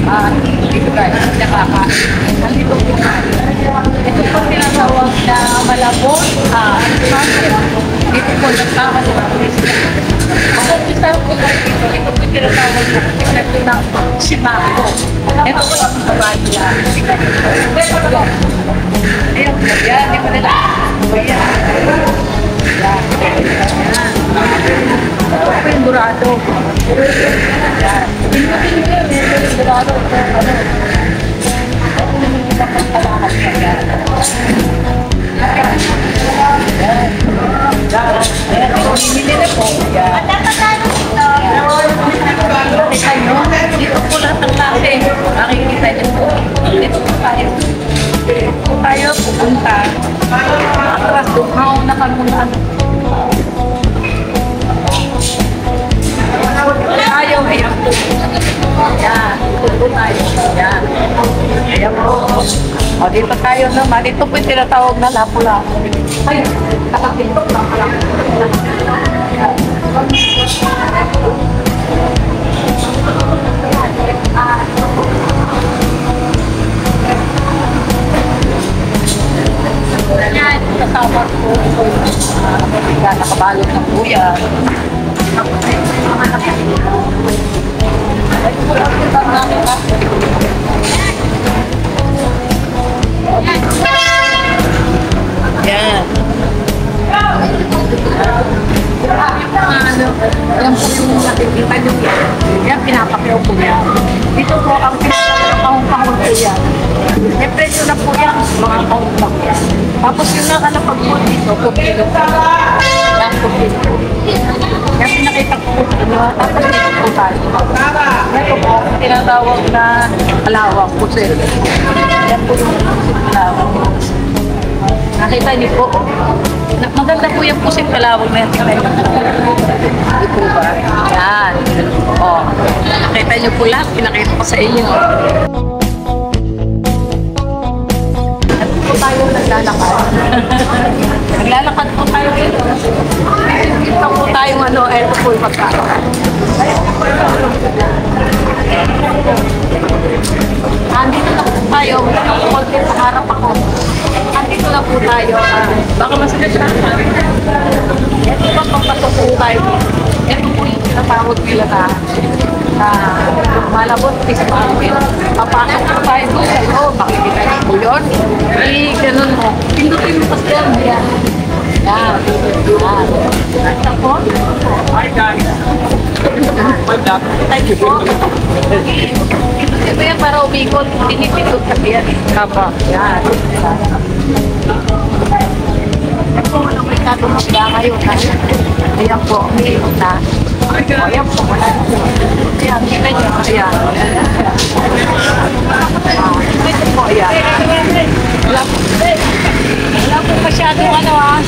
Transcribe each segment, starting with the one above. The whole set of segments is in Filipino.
Dito guys, nakakain. Nandito po tayo. Ito po tinatawag na malabon. Dito po nagkakasin. Ang isa po dito, ito po tinatawag na ito ng simako. Ito po ang kabadya. Ayan po yan, di ba nila? Ayan. Ito po yung burado. Ayan. Burado po, ano? Bumili na po. Nakita nyo? Dito po lahat ng klase. Nakikita nyo po. Dito po tayo. Dito po tayo pupunta. Atras, dumaw na kamunan. Tayo, ayan po. Ayan, dito po tayo. Ayan. Ayan po. O, dito tayo naman. Ito po yung tinatawag na lapu-lapu. Ay, nakapintok lang pala. Ayan, kasama po. Nakabalot na po yan. Ay, pulang kita namin ha. Yan. Yan po yung nakikita nyo yan. Yan, pinapakiyaw po yan. Dito po ang pinapakahong-kahong po yan. May presyo na po yan, mga kahong-kahong yan. Tapos yung nakalapag po dito, kupilo po. Yan, kupilo po. Yan, pinakita ko po sa inyo. Tapos dito po tayo. Ito po, tinatawag na kalawang po sir. Yan po yung kalawang. Nakita niyo po, maganda po yung pusit kalawag na yan. Ito ba? Yan. O, nakita niyo po lahat, pinakita ko sa inyo. At po tayo naglalakad. Naglalakad po tayo dito. Ito po tayong ano, ito po yung pagkakas. Andito na po tayo, konti sa harap ako. Andito na po tayo. Baka masakit siya. Ito pa papasok po tayo. Ito po yung tinatawag nila na malabot pismangin. Papasok po tayo doon sa loob. Makikita niyo po yun. Ganun mo. Pindutin mo pa siya. Yan. Yan. Ito po. Hi guys. Thank you po. Ito yan para umikot. Pinipindot kasi yan. Kapa. Yan. Ito po ang may katumagda ngayon. Ayan po. Umikot na. Ayan po. Ayan. Kita nyo. Ayan. Ito po. Ayan. Wala po masyadong ano ha.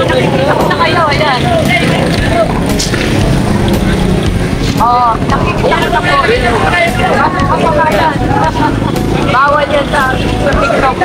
Nakikita na kayo. Ayan. Oh, nakikita na po. Bawal yan sa TikTok.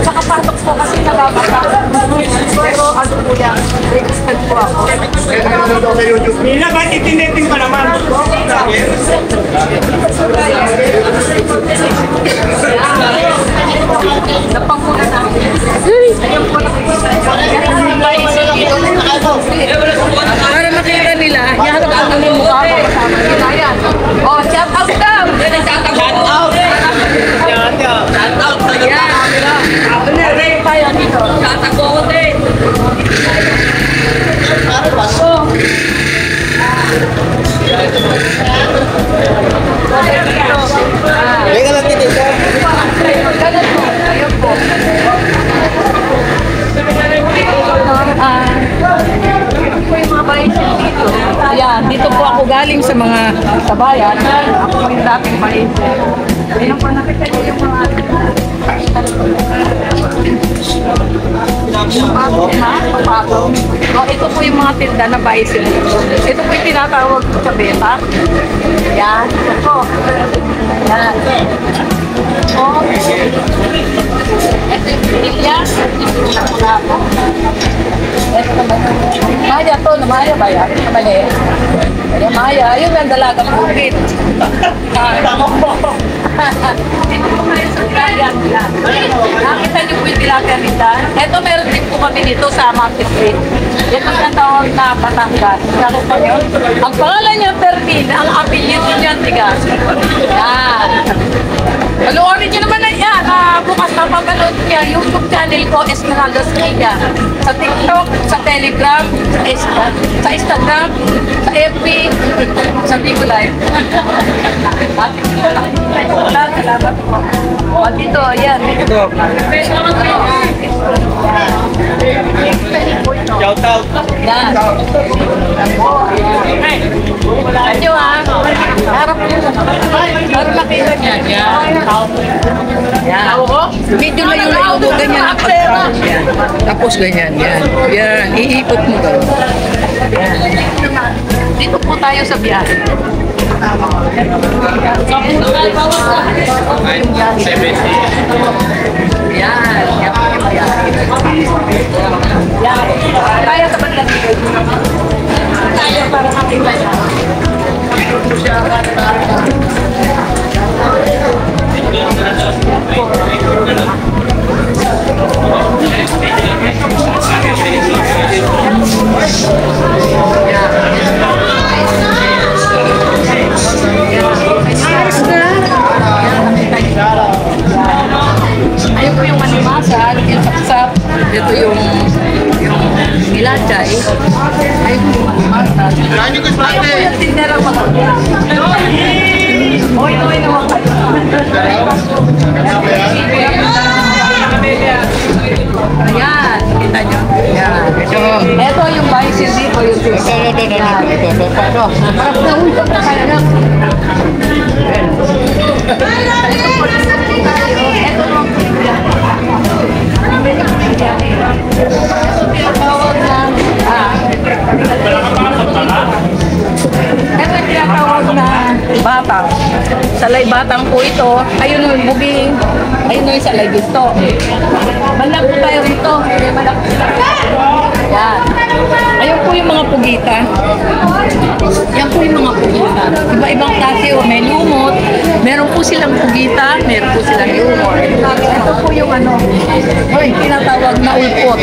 Nakapasok po kasi nababasa. Pero ano po yan, registered po ako. Nila, ba't itinitin pa naman? Napanguna namin. Ayun po nakikita. Para makita nila, yaharap ang ng mukha mo kasama nila yan. Oh, shout out daw! Shout out! Shout out! Ayan! Tayo dito. Tatago ko din. Para baso. Ganun po. Ayun po. sa mga kabayan. Ako po yung dating mahinsay. Ayun po, nakita niyo yung mga papatong. So, ito po yung mga tinda na bicycle. Ito po yung tinatawag ko sa beta. Yan. Ito po. Yan. Oh. Ito yung pinilya. Ito naman. Maya to. Maya ba yan? Mali. Kaya Maya. Yun ang dalagang bukit. Dito po kayo sa tilapia nila. Nakita niyo po yung tilapia nila. Ito meron din po kami dito sa Market Street. Yan ang natawag na Batangas. Nakita niyo? Ang pangalan niya Permin, ang apelyido niya Tigas. Yan. Panoorin niyo naman na yan. Bukas na papanood niya. YouTube channel ko, Esmeralda Estrella. Sa TikTok, sa Telegram, sa Instagram, sa FB, sa Bigo Live. Salamat po. O, dito, yan. Shout out. Yan. Adyo ha. Harap nyo. Para makita niya. Yan. Yan. Medyo layo-layo mo ganyan ang pagpapos. Yan. Tapos ganyan. Yan. Yan. Iikot mo gano'n. Yan. Dito po tayo sa biyahe. Yan. Yan po yung biyahe. Yan. Tayo sa bandang dito. Tayo para makita niya. Ayun po yung manimasal, yung sapsap, ito yung nilachay, ayun po yung manimasal. Ayun po yung tinderang maganda. Oy, naman kayo. Ayan, kita nyo. Ayan. Ito yung bicycle dito, yung ito. Parang naulog na kaya lang. Ito po, ito po. Ito yung tinatawag na batang. Salay batang po ito. Ayun yung buging. Ayun yung salay dito. Malag po tayo rito. Yan. Ayun po yung mga pugita. Yan po yung mga pugita. Iba-ibang klase o may lumot. Meron po silang pugita. Meron po silang lumot. Ito po yung ano. Hoy, tinatawag na ulpot.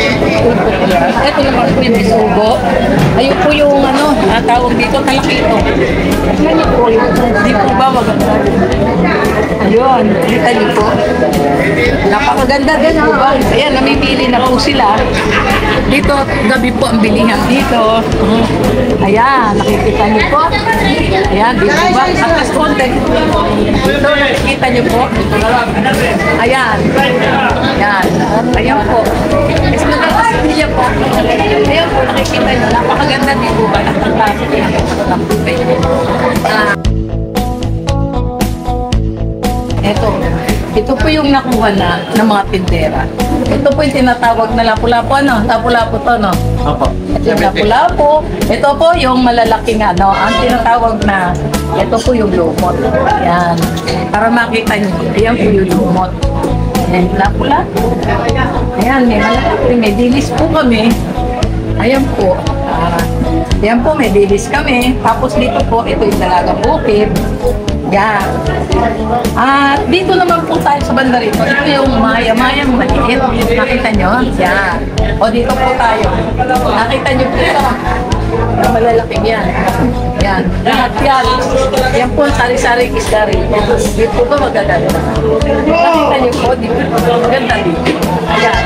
Ito naman po yung bisugo. Ayun po yung ano, tawag dito, talakito. Tignan niyo po yun. Di po ba maganda? Ayun, kita niyo po. Napakaganda din po ba? Ayan, namipili na po sila. Dito, gabi po ang bilihan dito. Ayan, nakikita niyo po. Ayan, dito ba? Atas konti. Dito, nakikita niyo po. Ayan. Ayan. Ayan po. Is maganda niya po. Ayan po, nakikita niyo. Napakaganda din po ba? Ang klase niya. Ito po yung nakuha na ng mga tindera. Ito po yung tinatawag na lapu-lapu, ano? Lapu-lapu to, no? Opo. Ito yung lapu-lapu. Ito po yung malalaking, ano? Ang tinatawag na, ito po yung lumot. Ayan. Para makita nyo, ayan po yung lumot. Ayan, lapu-lapu. Ayan, may malalaki. May dilis po kami. Ayan po. Ayan po, may dilis kami. Tapos dito po, ito yung dalagang bukid. Yan. At dito naman po tayo sa banda rito. Ito yung maya-maya maliit. Nakita nyo? Yan. O dito po tayo. Nakita nyo po ito. Yung malalaking yan. Yan. Lahat yan. Yan po ang sari-sari isda rin. Dito po ba magaganda? Nakita nyo po. Dito po. Maganda dito. Ayan.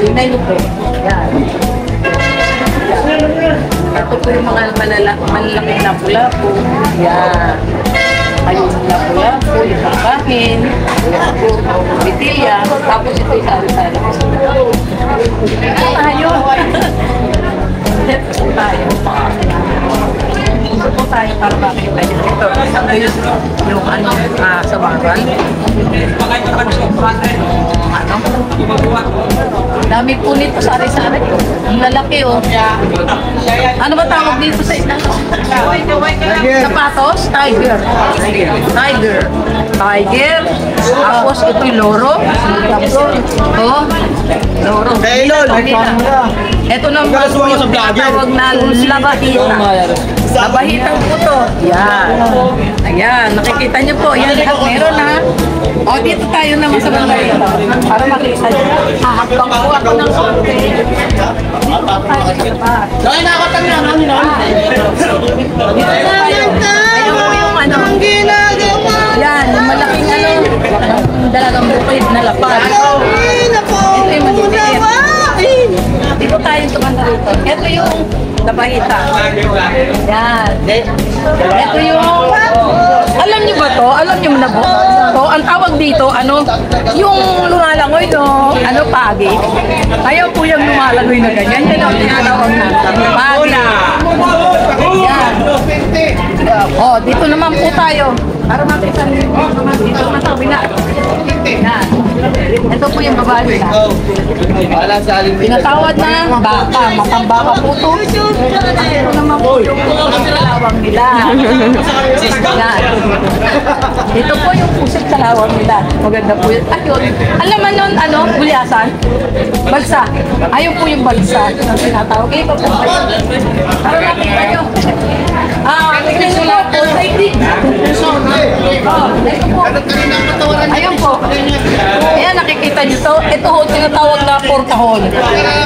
Tingnan nyo po. Yan. Ito po yung mga malalaking lapu-lapu. Yan. Ayun, lapu-lapu, yung pangkahin, yung bitilya, tapos ito yung sari-sari. Ayun! Ito po tayo. Ito po tayo para makita nyo. Ito yung ano, sa bagal. Dami po nito sari-sari. Ang lalaki oh. Ano ba tawag dito sa ina? Sapatos? Tiger. Tiger. Tiger. Tapos ito yung loro. Oh. Loro. Ito naman po yung tinatawag na labahita. Labahitang puto. Yan. Ayan. Nakikita niyo po. Yan. Meron na. O, dito tayo naman sa mga ito. Para makita niyo. Hahakbang po ako ng konti. Dito tayo sa tapat. Dahil nakakatang na namin na. Dito tayo. Ayan po yung ano. Yan. Yung malaking ano. Dalagang bukid na lapad. Ito yung maliliit. Dito tayo tumanda rito. Ito yung labahita. Yan. Ito yung... Alam niyo ba to? Alam niyo na po? To, ang tawag dito, ano? Yung lumalangoy, no? Ano, pagi. Ayaw po yung lumalangoy na ganyan. Yan ang tinatawag na. Pagi. Yan. Oh, dito naman po tayo. Para makita niyo. Dito naman sa kabila. Yan. Ito po yung babae na. Pinatawad na baka. Matambaka po ito. Ito naman po yung kalawang nila. Yan. Ito po yung pusit kalawang nila. Maganda po yun. Ayun. Alam mo nun, ano? Gulyasan? Balsa. Ayun po yung balsa. Ang tinatawag. Ito po. Para nakita nyo. Tignan nyo po. Saidig. Oh, ito po. Ayun po. Ayan, nakikita nyo to. Ito ho, tinatawag na portahon.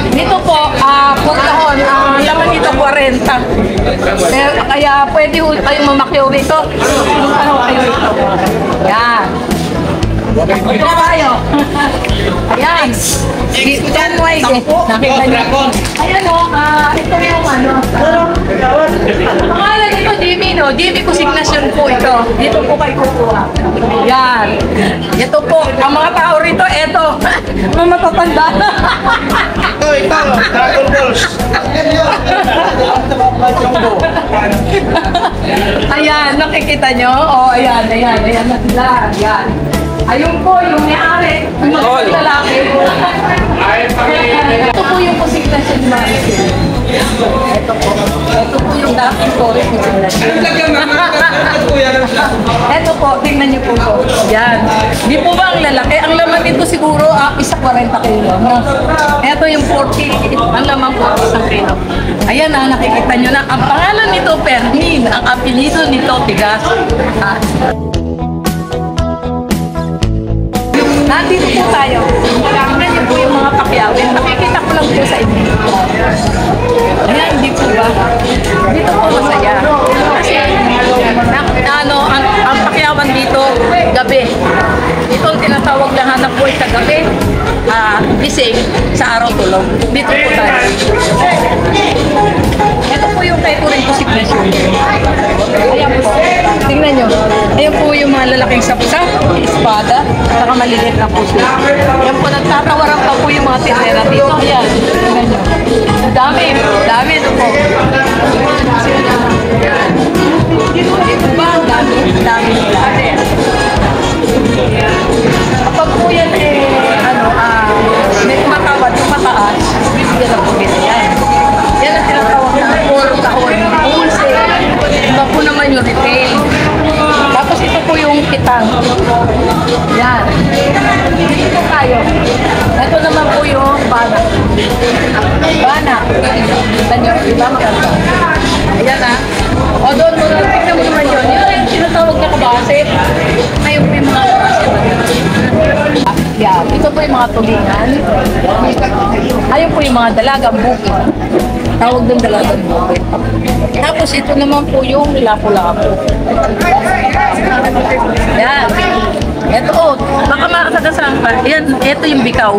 Dito po, portahon. Laman nito 40. Kaya pwede ho kayong mamakyaw rito. Ano kayo rito? Yan. Ito tayo. Ayan. Diyan wide eh. Nakita nyo. Ayan o, ito yung ano. Pangalan nito, Jimmy, no? Jimmy Consignation po ito. Dito po kayo kukuha. Yan. Ito po. Ang mga tao rito, ito. Mga matatanda. Ito, Dragon Balls. Ayan, nakikita nyo? O, ayan na sila. Ayan. Ayun po, yung may-ari. Yung mga lalaki. Ito po yung consignation namin. Ito po. Ito po yung dapat ko. Ito po, tingnan niyo po po. Yan. Di po ba ang lalaki? Ang laman nito siguro, isa 40 kilo. No? Ito yung 40. Ang laman po, isang kilo. Ayan na, nakikita nyo na. Ang pangalan nito, Fermin. Ang apelido nito, Tigas. Nandito po tayo. Tingnan niyo po yung mga pakyawin. Nakikita ko lang po sa inyo. Ayan, hindi po ba? Dito po masaya. Kasi, ang pakyawan dito, gabi. Ito ang tinatawag na hanap po sa gabi. Gising, sa araw tulog. Dito po tayo. Ito po yung kay Turing Consignation. Ayan po. Tingnan nyo. Ayan po yung mga lalaking sapsa, espada, saka maliliit na po siya. Ayan po, nagtatawaran pa po yung mga tindera dito. Ayan. Tingnan nyo. Dami. Dami ito po. Dito ba? Dami. Dami nila. Kapag po yan may kumakawad yung mataas, bibigyan na po nila yan. Yan ang tinatawag na portahon. Wholesale. Iba po naman yung retail. Tapos ito po yung kitang. Yan. Dito po tayo. Ito naman po yung banak. Banak. Kita nyo, diba maganda? Ayan ha. O doon mo lang, tignan mo naman yun. Yun yung tinatawag na kabase. Ngayon po yung mga kabase. Yan. Ito po yung mga tulingan. Ayun po yung mga dalagang bukid. Tawag ng dalagang bukid. Tapos ito naman po yung lapu-lapu. Yan. Ito oh, baka makasagasan pa. Yan, ito yung bikaw.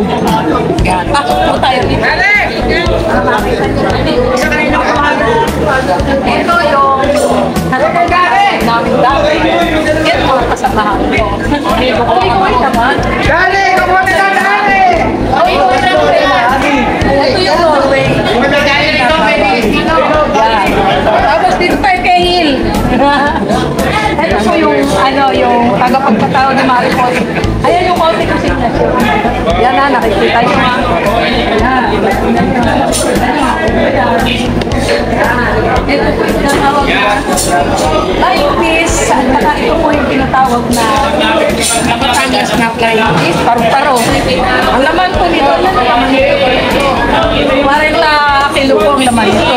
Yan. Pasok po tayo dito. Ito yung dami. Yan po, kasamahan ko. Uy, naman. Dali! Kamuti na dali! Ito yung Norway. Yan. Tapos dito tayo kay Hill. Kita nyo ha. Ito po yung tinatawag na flying fish. At saka ito po yung tinatawag na Batangas na flying fish. Paru-paro. Ang laman po nito, ano naman ito? Parang na kilo po ang laman nito.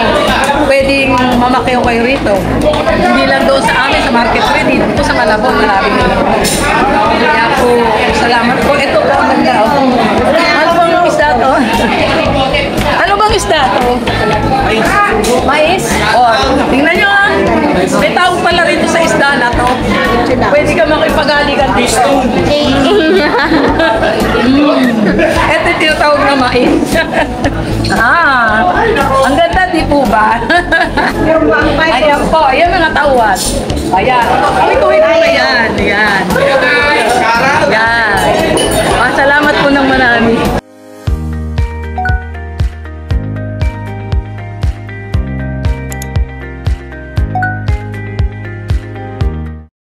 Pwedeng mamakyaw kayo rito. Hindi lang doon sa amin, sa market ready. Dito sa Malabon, maraming nila. Kaya po, salamat po. Ito po ang ganda. Ano bang isda to? Ano bang isda to? Mais? O, tingnan nyo ha. May tawag pala rito sa isda na to. Pwede ka makipagalikan dito. Ito yung tinatawag na mais. Ang ganda di po ba? Ayan po, ayan mga tawad. Ayan. Tuwid-tuwid po na yan. Ayan. Ayan.